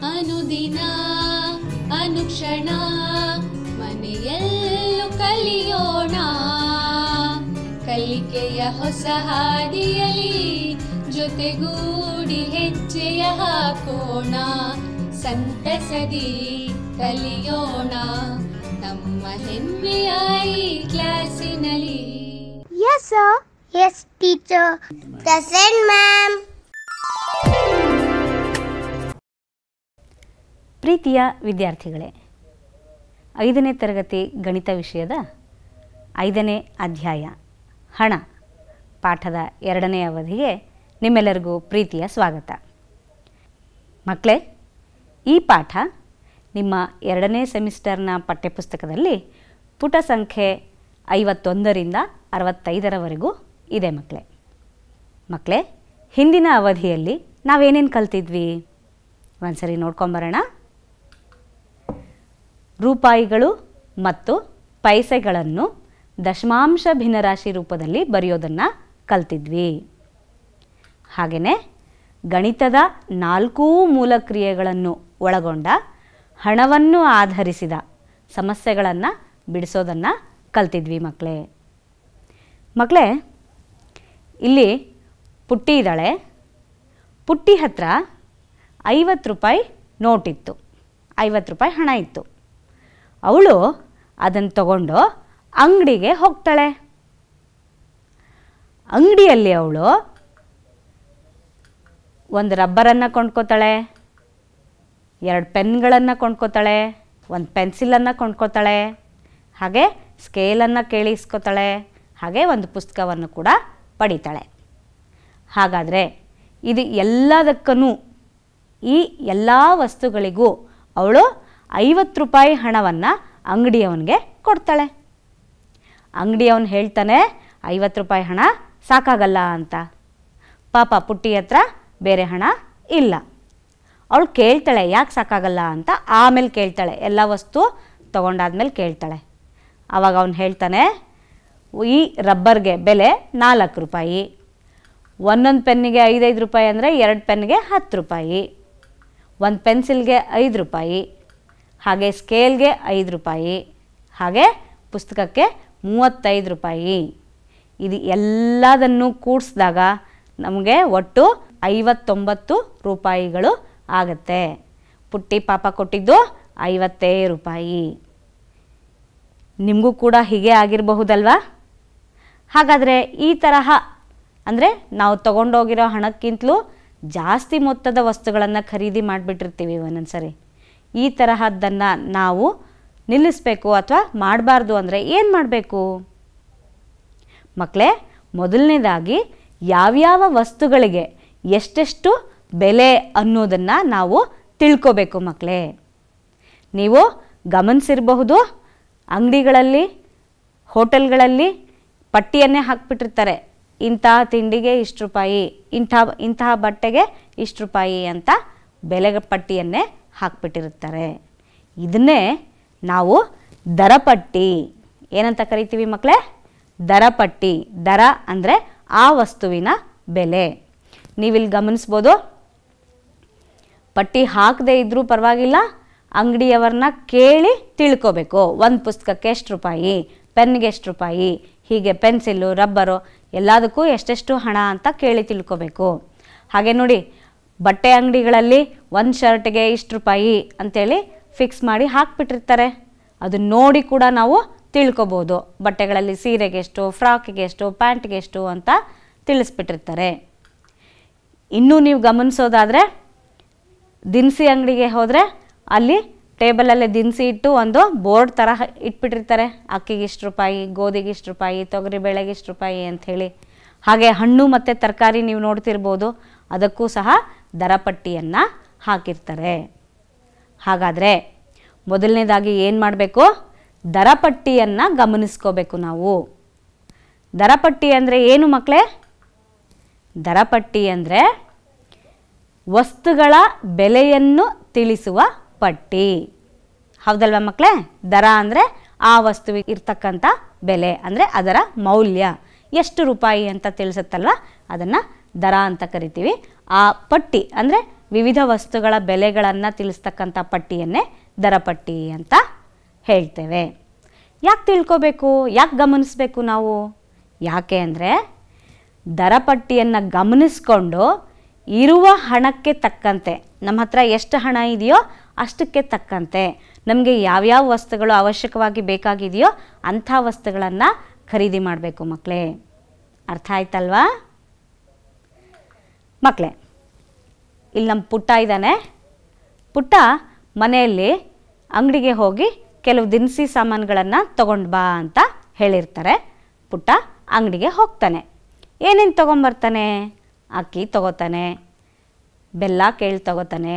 ಅನುದಿನ ಅನುಕ್ಷಣ ಮನೆಯಲ್ಲೂ ಕಲಿಯೋಣ, ಕಲಿಕೆಯ ಹೊಸ ಹಾದಿಯಲಿ ಜೊತೆಗೂಡಿ ಹೆಜ್ಜೆಯ ಹಾಕೋಣ, ಸಂತಸದಿ ಕಲಿಯೋಣ ನಮ್ಮ ಹೆಮ್ಮೆಯ ಈ ಕ್ಲಾಸಿನಲ್ಲಿ. Yes sir. Yes teacher. Present ma'am. ಪ್ರೀತಿಯ ವಿದ್ಯಾರ್ಥಿಗಳೇ, 5ನೇ ತರಗತಿ ಗಣಿತ ವಿಷಯದ 5ನೇ ಅಧ್ಯಾಯ ಹಣ ಪಾಠದ 2ನೇ ಅವಧಿಗೆ ನಿಮ್ಮೆಲ್ಲರಿಗೂ ಪ್ರೀತಿಯ ಸ್ವಾಗತ. ಮಕ್ಕಳೇ, ಈ ಪಾಠ ನಿಮ್ಮ 2ನೇ ಸೆಮಿಸ್ಟರ್ನ ಪಠ್ಯಪುಸ್ತಕದಲ್ಲಿ ಪುಟ ಸಂಖ್ಯೆ 51ರಿಂದ 65ರವರೆಗೂ ಇದೆ. ಮಕ್ಕಳೇ, ಹಿಂದಿನ ಅವಧಿಯಲ್ಲಿ ನಾವೇನೇನು ಕಲ್ತಿದ್ವಿ ಒಂದ್ಸರಿ ನೋಡ್ಕೊಂಬರೋಣ. ರೂಪಾಯಿಗಳು ಮತ್ತು ಪೈಸೆಗಳನ್ನು ದಶಮಾಂಶ ಭಿನ್ನರಾಶಿ ರೂಪದಲ್ಲಿ ಬರೆಯೋದನ್ನು ಕಲ್ತಿದ್ವಿ. ಹಾಗೆಯೇ ಗಣಿತದ 4 ಮೂಲಕ್ರಿಯೆಗಳನ್ನು ಒಳಗೊಂಡ ಹಣವನ್ನು ಆಧರಿಸಿದ ಸಮಸ್ಯೆಗಳನ್ನು ಬಿಡಿಸೋದನ್ನು ಕಲ್ತಿದ್ವಿ. ಮಕ್ಕಳೇ, ಇಲ್ಲಿ ಪುಟ್ಟಿ ಇದ್ದಾಳೆ. ಪುಟ್ಟಿ ಹತ್ರ 50 ರೂಪಾಯಿ ನೋಟಿತ್ತು, 50 ರೂಪಾಯಿ ಹಣ ಇತ್ತು. ಅವಳು ಅದನ್ನು ತಗೊಂಡು ಅಂಗಡಿಗೆ ಹೋಗ್ತಾಳೆ. ಅಂಗಡಿಯಲ್ಲಿ ಅವಳು ಒಂದು ರಬ್ಬರನ್ನು ಕೊಂಡ್ಕೋತಾಳೆ, 2 ಪೆನ್ಗಳನ್ನು ಕೊಂಡ್ಕೋತಾಳೆ, 1 ಪೆನ್ಸಿಲನ್ನು ಕೊಂಡ್ಕೋತಾಳೆ, ಹಾಗೆ ಸ್ಕೇಲನ್ನು ಕೇಳಿಸ್ಕೋತಾಳೆ, ಹಾಗೆ ಒಂದು ಪುಸ್ತಕವನ್ನು ಕೂಡ ಪಡಿತಾಳೆ. ಹಾಗಾದರೆ ಇದು ಎಲ್ಲದಕ್ಕೂ, ಈ ಎಲ್ಲ ವಸ್ತುಗಳಿಗೂ ಅವಳು 50 ರೂಪಾಯಿ ಹಣವನ್ನು ಅಂಗಡಿಯವನಿಗೆ ಕೊಡ್ತಾಳೆ. ಅಂಗಡಿಯವನು ಹೇಳ್ತಾನೆ 50 ರೂಪಾಯಿ ಹಣ ಸಾಕಾಗಲ್ಲ ಅಂತ. ಪಾಪ ಪುಟ್ಟಿ ಹತ್ರ ಬೇರೆ ಹಣ ಇಲ್ಲ. ಅವಳು ಕೇಳ್ತಾಳೆ ಯಾಕೆ ಸಾಕಾಗಲ್ಲ ಅಂತ. ಆಮೇಲೆ ಕೇಳ್ತಾಳೆ, ಎಲ್ಲ ವಸ್ತು ತೊಗೊಂಡಾದ್ಮೇಲೆ ಕೇಳ್ತಾಳೆ. ಆವಾಗ ಅವನು ಹೇಳ್ತಾನೆ, ಈ ರಬ್ಬರ್ಗೆ ಬೆಲೆ 4 ರೂಪಾಯಿ, ಒಂದೊಂದು ಪೆನ್ನಿಗೆ 5 ರೂಪಾಯಿ ಅಂದರೆ 2 ಪೆನ್ನಿಗೆ 10 ರೂಪಾಯಿ, 1 ಪೆನ್ಸಿಲ್ಗೆ 5 ರೂಪಾಯಿ, ಹಾಗೆ ಸ್ಕೇಲ್ಗೆ 5 ರೂಪಾಯಿ, ಹಾಗೆ ಪುಸ್ತಕಕ್ಕೆ 35 ರೂಪಾಯಿ. ಇದು ಎಲ್ಲದನ್ನು ಕೂಡಿಸಿದಾಗ ನಮಗೆ ಒಟ್ಟು 59 ರೂಪಾಯಿಗಳು ಆಗುತ್ತೆ. ಪುಟ್ಟಿ ಪಾಪ ಕೊಟ್ಟಿದ್ದು 50 ರೂಪಾಯಿ. ನಿಮಗೂ ಕೂಡ ಹೀಗೆ ಆಗಿರಬಹುದಲ್ವಾ? ಹಾಗಾದರೆ ಈ ತರಹ ಅಂದರೆ ನಾವು ತೊಗೊಂಡೋಗಿರೋ ಹಣಕ್ಕಿಂತಲೂ ಜಾಸ್ತಿ ಮೊತ್ತದ ವಸ್ತುಗಳನ್ನು ಖರೀದಿ ಮಾಡಿಬಿಟ್ಟಿರ್ತೀವಿ ಒಂದೊಂದು ಸರಿ. ಈ ತರಹದ್ದನ್ನು ನಾವು ನಿಲ್ಲಿಸಬೇಕು ಅಥವಾ ಮಾಡಬಾರ್ದು ಅಂದರೆ ಏನು ಮಾಡಬೇಕು ಮಕ್ಕಳೇ? ಮೊದಲನೇದಾಗಿ ಯಾವ್ಯಾವ ವಸ್ತುಗಳಿಗೆ ಎಷ್ಟೆಷ್ಟು ಬೆಲೆ ಅನ್ನೋದನ್ನು ನಾವು ತಿಳ್ಕೋಬೇಕು ಮಕ್ಕಳೇ. ನೀವು ಗಮನಿಸಿರಬಹುದು, ಅಂಗಡಿಗಳಲ್ಲಿ, ಹೋಟೆಲ್ಗಳಲ್ಲಿ ಪಟ್ಟಿಯನ್ನೇ ಹಾಕ್ಬಿಟ್ಟಿರ್ತಾರೆ. ಇಂತಹ ತಿಂಡಿಗೆ ಇಷ್ಟು ರೂಪಾಯಿ, ಇಂತಹ ಬಟ್ಟೆಗೆ ಇಷ್ಟು ರೂಪಾಯಿ ಅಂತ ಬೆಲೆ ಪಟ್ಟಿಯನ್ನೇ ಹಾಕ್ಬಿಟ್ಟಿರುತ್ತಾರೆ. ಇದನ್ನೇ ನಾವು ದರಪಟ್ಟಿ ಏನಂತ ಕರಿತೀವಿ ಮಕ್ಕಳೇ? ದರಪಟ್ಟಿ. ದರ ಅಂದರೆ ಆ ವಸ್ತುವಿನ ಬೆಲೆ. ನೀವಿಲ್ಲಿ ಗಮನಿಸ್ಬೋದು, ಪಟ್ಟಿ ಹಾಕದೇ ಇದ್ದರೂ ಪರವಾಗಿಲ್ಲ, ಅಂಗಡಿಯವರನ್ನ ಕೇಳಿ ತಿಳ್ಕೋಬೇಕು. ಒಂದು ಪುಸ್ತಕಕ್ಕೆ ಎಷ್ಟು ರೂಪಾಯಿ, ಪೆನ್ಗೆ ಎಷ್ಟು ರೂಪಾಯಿ, ಹೀಗೆ ಪೆನ್ಸಿಲ್ಲು, ರಬ್ಬರು ಎಲ್ಲದಕ್ಕೂ ಎಷ್ಟೆಷ್ಟು ಹಣ ಅಂತ ಕೇಳಿ ತಿಳ್ಕೋಬೇಕು. ಹಾಗೆ ನೋಡಿ, ಬಟ್ಟೆ ಅಂಗಡಿಗಳಲ್ಲಿ ಒಂದು ಶರ್ಟ್ಗೆ ಇಷ್ಟು ರೂಪಾಯಿ ಅಂತೇಳಿ ಫಿಕ್ಸ್ ಮಾಡಿ ಹಾಕ್ಬಿಟ್ಟಿರ್ತಾರೆ. ಅದನ್ನ ನೋಡಿ ಕೂಡ ನಾವು ತಿಳ್ಕೊಬೋದು. ಬಟ್ಟೆಗಳಲ್ಲಿ ಸೀರೆಗೆ ಎಷ್ಟು, ಫ್ರಾಕಿಗೆ ಎಷ್ಟು, ಪ್ಯಾಂಟ್ಗೆ ಎಷ್ಟು ಅಂತ ತಿಳಿಸ್ಬಿಟ್ಟಿರ್ತಾರೆ. ಇನ್ನೂ ನೀವು ಗಮನಿಸೋದಾದರೆ, ದಿನಸಿ ಅಂಗಡಿಗೆ ಹೋದರೆ ಅಲ್ಲಿ ಟೇಬಲಲ್ಲೇ ದಿನಸಿ ಇಟ್ಟು ಒಂದು ಬೋರ್ಡ್ ಥರ ಇಟ್ಬಿಟ್ಟಿರ್ತಾರೆ. ಅಕ್ಕಿಗೆ ಇಷ್ಟು ರೂಪಾಯಿ, ಗೋಧಿಗೆ ಇಷ್ಟು ರೂಪಾಯಿ, ತೊಗರಿ ಬೇಳೆಗೆ ಇಷ್ಟು ರೂಪಾಯಿ ಅಂಥೇಳಿ. ಹಾಗೆ ಹಣ್ಣು ಮತ್ತು ತರಕಾರಿ ನೀವು ನೋಡ್ತಿರ್ಬೋದು, ಅದಕ್ಕೂ ಸಹ ದರಪಟ್ಟಿಯನ್ನು ಹಾಕಿರ್ತಾರೆ. ಹಾಗಾದರೆ ಮೊದಲನೇದಾಗಿ ಏನು ಮಾಡಬೇಕು? ದರಪಟ್ಟಿಯನ್ನು ಗಮನಿಸ್ಕೋಬೇಕು ನಾವು. ದರಪಟ್ಟಿ ಅಂದರೆ ಏನು ಮಕ್ಕಳೇ? ದರಪಟ್ಟಿ ಅಂದರೆ ವಸ್ತುಗಳ ಬೆಲೆಯನ್ನು ತಿಳಿಸುವ ಪಟ್ಟಿ. ಹೌದಲ್ವ ಮಕ್ಕಳೇ? ದರ ಅಂದರೆ ಆ ವಸ್ತುವಿಗೆ ಇರ್ತಕ್ಕಂಥ ಬೆಲೆ, ಅಂದರೆ ಅದರ ಮೌಲ್ಯ ಎಷ್ಟು ರೂಪಾಯಿ ಅಂತ ತಿಳಿಸುತ್ತಲ್ವ, ಅದನ್ನು ದರ ಅಂತ ಕರಿತೀವಿ. ಆ ಪಟ್ಟಿ ಅಂದರೆ ವಿವಿಧ ವಸ್ತುಗಳ ಬೆಲೆಗಳನ್ನು ತಿಳಿಸ್ತಕ್ಕಂಥ ಪಟ್ಟಿಯನ್ನೇ ದರಪಟ್ಟಿ ಅಂತ ಹೇಳ್ತೇವೆ. ಯಾಕೆ ತಿಳ್ಕೋಬೇಕು, ಯಾಕೆ ಗಮನಿಸಬೇಕು ನಾವು? ಯಾಕೆ ಅಂದರೆ ದರಪಟ್ಟಿಯನ್ನು ಗಮನಿಸ್ಕೊಂಡು ಇರುವ ಹಣಕ್ಕೆ ತಕ್ಕಂತೆ, ನಮ್ಮ ಹತ್ರ ಎಷ್ಟು ಹಣ ಇದೆಯೋ ಅಷ್ಟಕ್ಕೆ ತಕ್ಕಂತೆ ನಮಗೆ ಯಾವ್ಯಾವ ವಸ್ತುಗಳು ಅವಶ್ಯಕವಾಗಿ ಬೇಕಾಗಿದೆಯೋ ಅಂಥ ವಸ್ತುಗಳನ್ನು ಖರೀದಿ ಮಾಡಬೇಕು ಮಕ್ಕಳೇ. ಅರ್ಥ ಆಯ್ತಲ್ವಾ ಮಕ್ಕಳೇ? ಇಲ್ಲಿ ನಮ್ಮ ಪುಟ್ಟ ಇದ್ದಾನೆ. ಪುಟ್ಟ ಮನೆಯಲ್ಲಿ ಅಂಗಡಿಗೆ ಹೋಗಿ ಕೆಲವು ದಿನಸಿ ಸಾಮಾನುಗಳನ್ನು ತಗೊಂಡು ಬಾ ಅಂತ ಹೇಳಿರ್ತಾರೆ. ಪುಟ್ಟ ಅಂಗಡಿಗೆ ಹೋಗ್ತಾನೆ. ಏನೇನು ತೊಗೊಂಬರ್ತಾನೆ? ಅಕ್ಕಿ ತೊಗೋತಾನೆ, ಬೆಲ್ಲ ಕೇಳಿ ತೊಗೋತಾನೆ,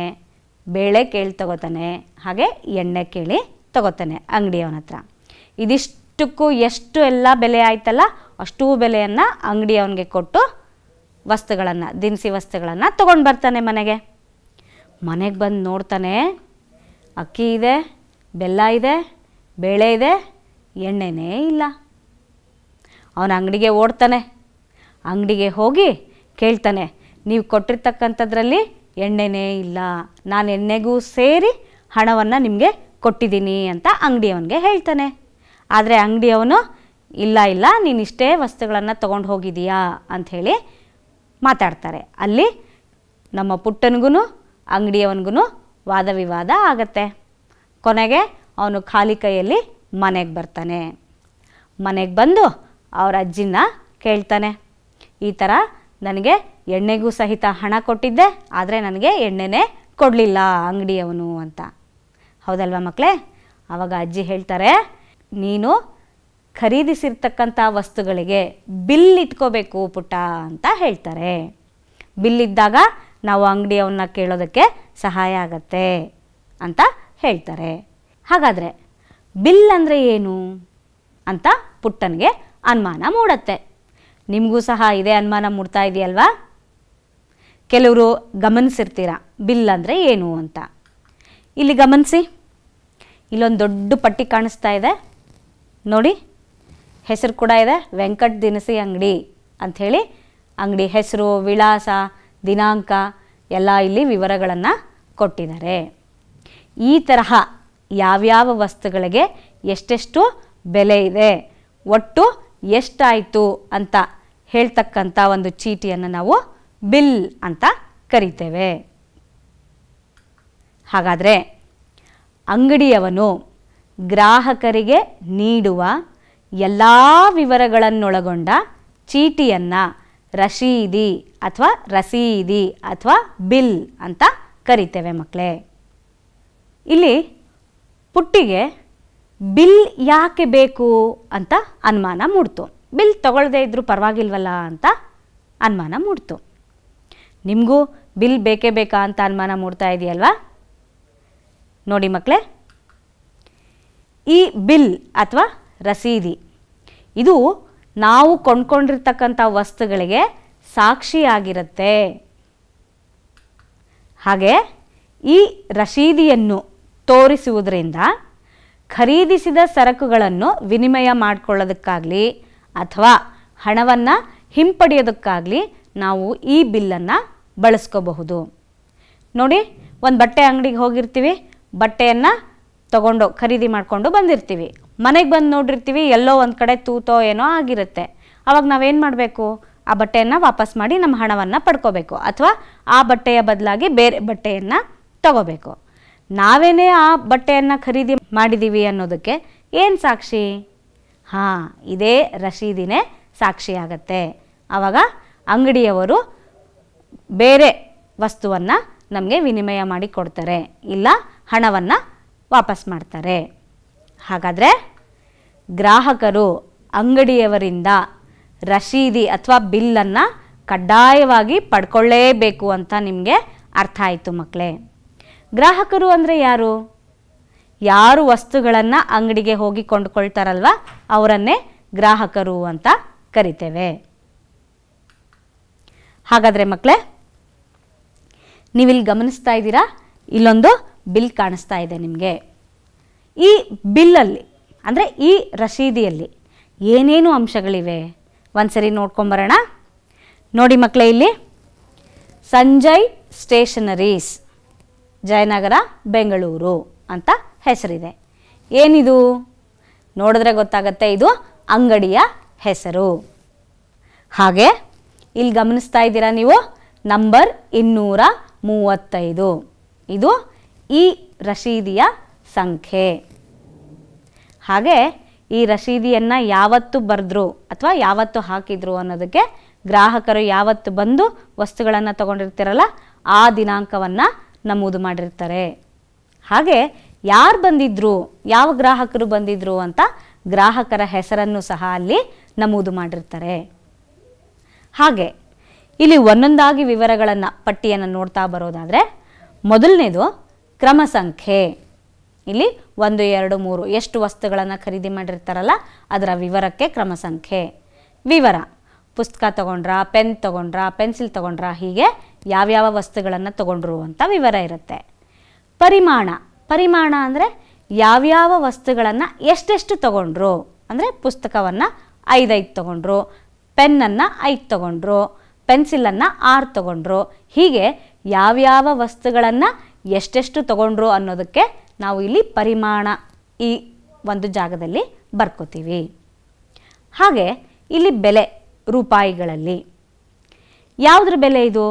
ಬೇಳೆ ಕೇಳಿ ತೊಗೋತಾನೆ, ಹಾಗೆ ಎಣ್ಣೆ ಕೇಳಿ ತೊಗೋತಾನೆ ಅಂಗಡಿಯವನ ಹತ್ರ. ಇದಿಷ್ಟಕ್ಕೂ ಎಷ್ಟು ಎಲ್ಲ ಬೆಲೆ ಆಯ್ತಲ್ಲ ಅಷ್ಟೂ ಬೆಲೆಯನ್ನು ಅಂಗಡಿಯವನಿಗೆ ಕೊಟ್ಟು ವಸ್ತುಗಳನ್ನು, ದಿನಸಿ ವಸ್ತುಗಳನ್ನು ತೊಗೊಂಡು ಬರ್ತಾನೆ ಮನೆಗೆ. ಮನೆಗೆ ಬಂದು ನೋಡ್ತಾನೆ, ಅಕ್ಕಿ ಇದೆ, ಬೆಲ್ಲ ಇದೆ, ಬೇಳೆ ಇದೆ, ಎಣ್ಣೆನೇ ಇಲ್ಲ. ಅವನ ಅಂಗಡಿಗೆ ಓಡ್ತಾನೆ. ಅಂಗಡಿಗೆ ಹೋಗಿ ಕೇಳ್ತಾನೆ, ನೀವು ಕೊಟ್ಟಿರ್ತಕ್ಕಂಥದ್ರಲ್ಲಿ ಎಣ್ಣೆನೇ ಇಲ್ಲ, ನಾನು ಎಣ್ಣೆಗೂ ಸೇರಿ ಹಣವನ್ನು ನಿಮಗೆ ಕೊಟ್ಟಿದ್ದೀನಿ ಅಂತ ಅಂಗಡಿಯವನಿಗೆ ಹೇಳ್ತಾನೆ. ಆದರೆ ಅಂಗಡಿಯವನು ಇಲ್ಲ ಇಲ್ಲ ನೀನು ಇಷ್ಟೇ ವಸ್ತುಗಳನ್ನು ತೊಗೊಂಡು ಹೋಗಿದೀಯಾ ಅಂಥೇಳಿ ಮಾತಾಡ್ತಾರೆ. ಅಲ್ಲಿ ನಮ್ಮ ಪುಟ್ಟನಿಗೂ ಅಂಗಡಿಯವನಿಗೂ ವಾದ ವಿವಾದ ಆಗತ್ತೆ. ಕೊನೆಗೆ ಅವನು ಖಾಲಿ ಕೈಯಲ್ಲಿ ಮನೆಗೆ ಬರ್ತಾನೆ. ಮನೆಗೆ ಬಂದು ಅವ್ರ ಅಜ್ಜಿನ ಕೇಳ್ತಾನೆ, ಈ ಥರ ನನಗೆ ಎಣ್ಣೆಗೂ ಸಹಿತ ಹಣ ಕೊಟ್ಟಿದ್ದೆ, ಆದರೆ ನನಗೆ ಎಣ್ಣೆನೇ ಕೊಡಲಿಲ್ಲ ಅಂಗಡಿಯವನು ಅಂತ. ಹೌದಲ್ವಾ ಮಕ್ಕಳೇ? ಆವಾಗ ಅಜ್ಜಿ ಹೇಳ್ತಾರೆ, ನೀನು ಖರೀದಿಸಿರ್ತಕ್ಕಂಥ ವಸ್ತುಗಳಿಗೆ ಬಿಲ್ ಇಟ್ಕೋಬೇಕು ಪುಟ್ಟ ಅಂತ ಹೇಳ್ತಾರೆ. ಬಿಲ್ ಇದ್ದಾಗ ನಾವು ಅಂಗಡಿಯವನ್ನ ಕೇಳೋದಕ್ಕೆ ಸಹಾಯ ಆಗತ್ತೆ ಅಂತ ಹೇಳ್ತಾರೆ. ಹಾಗಾದರೆ ಬಿಲ್ ಅಂದರೆ ಏನು ಅಂತ ಪುಟ್ಟನಿಗೆ ಅನುಮಾನ ಮೂಡುತ್ತೆ. ನಿಮಗೂ ಸಹ ಇದೇ ಅನುಮಾನ ಮೂಡ್ತಾ ಇದೆಯಲ್ವಾ? ಕೆಲವರು ಗಮನಿಸಿರ್ತೀರ ಬಿಲ್ ಅಂದರೆ ಏನು ಅಂತ. ಇಲ್ಲಿ ಗಮನಿಸಿ, ಇಲ್ಲೊಂದು ದೊಡ್ಡ ಪಟ್ಟಿ ಕಾಣಿಸ್ತಾ ಇದೆ ನೋಡಿ. ಹೆಸರು ಕೂಡ ಇದೆ, ವೆಂಕಟ್ ದಿನಸಿ ಅಂಗಡಿ ಅಂಥೇಳಿ. ಅಂಗಡಿ ಹೆಸರು, ವಿಳಾಸ, ದಿನಾಂಕ ಎಲ್ಲ ಇಲ್ಲಿ ವಿವರಗಳನ್ನು ಕೊಟ್ಟಿದ್ದಾರೆ. ಈ ತರಹ ಯಾವ್ಯಾವ ವಸ್ತುಗಳಿಗೆ ಎಷ್ಟೆಷ್ಟು ಬೆಲೆ ಇದೆ, ಒಟ್ಟು ಎಷ್ಟಾಯಿತು ಅಂತ ಹೇಳ್ತಕ್ಕಂಥ ಒಂದು ಚೀಟಿಯನ್ನು ನಾವು ಬಿಲ್ ಅಂತ ಕರಿತೇವೆ. ಹಾಗಾದರೆ ಅಂಗಡಿಯವನು ಗ್ರಾಹಕರಿಗೆ ನೀಡುವ ಎಲ್ಲ ವಿವರಗಳನ್ನೊಳಗೊಂಡ ಚೀಟಿಯನ್ನು ರಶೀದಿ ಅಥವಾ ಬಿಲ್ ಅಂತ ಕರಿತೇವೆ ಮಕ್ಕಳೇ. ಇಲ್ಲಿ ಪುಟ್ಟಿಗೆ ಬಿಲ್ ಯಾಕೆ ಬೇಕು ಅಂತ ಅನುಮಾನ ಮೂಡ್ತು. ಬಿಲ್ ತಗೊಳ್ಳದೇ ಇದ್ರೂ ಪರವಾಗಿಲ್ವಲ್ಲ ಅಂತ ಅನುಮಾನ ಮೂಡ್ತು. ನಿಮಗೂ ಬಿಲ್ ಬೇಕೇ ಬೇಕಾ ಅಂತ ಅನುಮಾನ ಮೂಡ್ತಾ ಇದೆಯಲ್ವಾ? ನೋಡಿ ಮಕ್ಕಳೇ, ಈ ಬಿಲ್ ಅಥವಾ ರಸೀದಿ ಇದು ನಾವು ಕೊಂಡ್ಕೊಂಡಿರ್ತಕ್ಕಂಥ ವಸ್ತುಗಳಿಗೆ ಸಾಕ್ಷಿಯಾಗಿರುತ್ತೆ. ಹಾಗೆ ಈ ರಸೀದಿಯನ್ನು ತೋರಿಸುವುದರಿಂದ ಖರೀದಿಸಿದ ಸರಕುಗಳನ್ನು ವಿನಿಮಯ ಮಾಡಿಕೊಳ್ಳೋದಕ್ಕಾಗಲಿ ಅಥವಾ ಹಣವನ್ನು ಹಿಂಪಡೆಯೋದಕ್ಕಾಗಲಿ ನಾವು ಈ ಬಿಲ್ಲನ್ನು ಬಳಸ್ಕೋಬಹುದು. ನೋಡಿ, ಒಂದು ಬಟ್ಟೆ ಅಂಗಡಿಗೆ ಹೋಗಿರ್ತೀವಿ, ಬಟ್ಟೆಯನ್ನು ತಗೊಂಡು ಖರೀದಿ ಮಾಡಿಕೊಂಡು ಬಂದಿರ್ತೀವಿ. ಮನೆಗೆ ಬಂದು ನೋಡಿರ್ತೀವಿ ಎಲ್ಲೋ ಒಂದು ಕಡೆ ತೂತೋ ಏನೋ ಆಗಿರುತ್ತೆ. ಆವಾಗ ನಾವೇನು ಮಾಡಬೇಕು? ಆ ಬಟ್ಟೆಯನ್ನು ವಾಪಸ್ ಮಾಡಿ ನಮ್ಮ ಹಣವನ್ನು ಪಡ್ಕೋಬೇಕು, ಅಥವಾ ಆ ಬಟ್ಟೆಯ ಬದಲಾಗಿ ಬೇರೆ ಬಟ್ಟೆಯನ್ನು ತಗೋಬೇಕು. ನಾವೇನೇ ಆ ಬಟ್ಟೆಯನ್ನು ಖರೀದಿ ಮಾಡಿದ್ದೀವಿ ಅನ್ನೋದಕ್ಕೆ ಏನು ಸಾಕ್ಷಿ? ಹಾಂ, ಇದೇ ರಸೀದಿನೇ ಸಾಕ್ಷಿಯಾಗತ್ತೆ. ಆವಾಗ ಅಂಗಡಿಯವರು ಬೇರೆ ವಸ್ತುವನ್ನು ನಮಗೆ ವಿನಿಮಯ ಮಾಡಿ ಕೊಡ್ತಾರೆ, ಇಲ್ಲ ಹಣವನ್ನು ವಾಪಸ್ ಮಾಡ್ತಾರೆ. ಹಾಗಾದರೆ ಗ್ರಾಹಕರು ಅಂಗಡಿಯವರಿಂದ ರಸೀದಿ ಅಥವಾ ಬಿಲ್ಲನ್ನು ಕಡ್ಡಾಯವಾಗಿ ಪಡ್ಕೊಳ್ಳೇಬೇಕು ಅಂತ ನಿಮಗೆ ಅರ್ಥ ಆಯಿತು ಮಕ್ಕಳೇ. ಗ್ರಾಹಕರು ಅಂದರೆ ಯಾರು? ಯಾರು ವಸ್ತುಗಳನ್ನು ಅಂಗಡಿಗೆ ಹೋಗಿ ಕೊಂಡುಕೊಳ್ತಾರಲ್ವ ಅವರನ್ನೇ ಗ್ರಾಹಕರು ಅಂತ ಕರಿತೇವೆ. ಹಾಗಾದರೆ ಮಕ್ಕಳೇ, ನೀವಿಲ್ಲಿ ಗಮನಿಸ್ತಾ ಇದ್ದೀರಾ, ಇಲ್ಲೊಂದು ಬಿಲ್ ಕಾಣಿಸ್ತಾ ಇದೆ ನಿಮಗೆ. ಈ ಬಿಲ್ಲಲ್ಲಿ ಅಂದರೆ ಈ ರಸೀದಿಯಲ್ಲಿ ಏನೇನು ಅಂಶಗಳಿವೆ ಒಂದ್ಸರಿ ನೋಡ್ಕೊಂಬರೋಣ. ನೋಡಿ ಮಕ್ಕಳೇ, ಇಲ್ಲಿ ಸಂಜಯ್ ಸ್ಟೇಷನರೀಸ್ ಜಯನಗರ ಬೆಂಗಳೂರು ಅಂತ ಹೆಸರಿದೆ. ಏನಿದು ನೋಡಿದ್ರೆ ಗೊತ್ತಾಗತ್ತೆ, ಇದು ಅಂಗಡಿಯ ಹೆಸರು. ಹಾಗೆ ಇಲ್ಲಿ ಗಮನಿಸ್ತಾ ಇದ್ದೀರಾ ನೀವು, ನಂಬರ್ 235 ಇದು ಈ ರಶೀದಿಯ ಸಂಖ್ಯೆ. ಹಾಗೆ ಈ ರಶೀದಿಯನ್ನು ಯಾವತ್ತು ಬರೆದ್ರು ಅಥವಾ ಯಾವತ್ತು ಹಾಕಿದ್ರು ಅನ್ನೋದಕ್ಕೆ ಗ್ರಾಹಕರು ಯಾವತ್ತು ಬಂದು ವಸ್ತುಗಳನ್ನು ತಗೊಂಡಿರ್ತಾರಲ್ಲ ಆ ದಿನಾಂಕವನ್ನು ನಮೂದು ಮಾಡಿರ್ತಾರೆ. ಹಾಗೆ ಯಾರು ಬಂದಿದ್ರು, ಯಾವ ಗ್ರಾಹಕರು ಬಂದಿದ್ರು ಅಂತ ಗ್ರಾಹಕರ ಹೆಸರನ್ನು ಸಹ ಅಲ್ಲಿ ನಮೂದು ಮಾಡಿರ್ತಾರೆ. ಹಾಗೆ ಇಲ್ಲಿ ಒಂದೊಂದಾಗಿ ವಿವರಗಳನ್ನು ಪಟ್ಟಿಯನ್ನು ನೋಡ್ತಾ ಬರೋದಾದರೆ, ಮೊದಲನೇದು ಕ್ರಮ ಸಂಖ್ಯೆ. ಇಲ್ಲಿ 1, 2, 3 ಎಷ್ಟು ವಸ್ತುಗಳನ್ನು ಖರೀದಿ ಮಾಡಿರ್ತಾರಲ್ಲ ಅದರ ವಿವರಕ್ಕೆ ಕ್ರಮ ಸಂಖ್ಯೆ. ವಿವರ ಪುಸ್ತಕ ತಗೊಂಡ್ರಾ, ಪೆನ್ ತಗೊಂಡ್ರಾ, ಪೆನ್ಸಿಲ್ ತಗೊಂಡ್ರಾ, ಹೀಗೆ ಯಾವ್ಯಾವ ವಸ್ತುಗಳನ್ನು ತಗೊಂಡ್ರು ಅಂತ ವಿವರ ಇರುತ್ತೆ. ಪರಿಮಾಣ, ಪರಿಮಾಣ ಅಂದರೆ ಯಾವ್ಯಾವ ವಸ್ತುಗಳನ್ನು ಎಷ್ಟೆಷ್ಟು ತಗೊಂಡ್ರು, ಅಂದರೆ ಪುಸ್ತಕವನ್ನು 5 ತಗೊಂಡ್ರು, ಪೆನ್ನನ್ನು 5 ತಗೊಂಡ್ರು, ಪೆನ್ಸಿಲನ್ನು 6 ತಗೊಂಡ್ರು, ಹೀಗೆ ಯಾವ್ಯಾವ ವಸ್ತುಗಳನ್ನು ಎಷ್ಟೆಷ್ಟು ತಗೊಂಡ್ರು ಅನ್ನೋದಕ್ಕೆ ನಾವು ಇಲ್ಲಿ ಪರಿಮಾಣ ಈ ಒಂದು ಜಾಗದಲ್ಲಿ ಬರ್ಕೋತೀವಿ. ಹಾಗೆ ಇಲ್ಲಿ ಬೆಲೆ ರೂಪಾಯಿಗಳಲ್ಲಿ ಯಾವುದ್ರ ಬೆಲೆ ಇದು?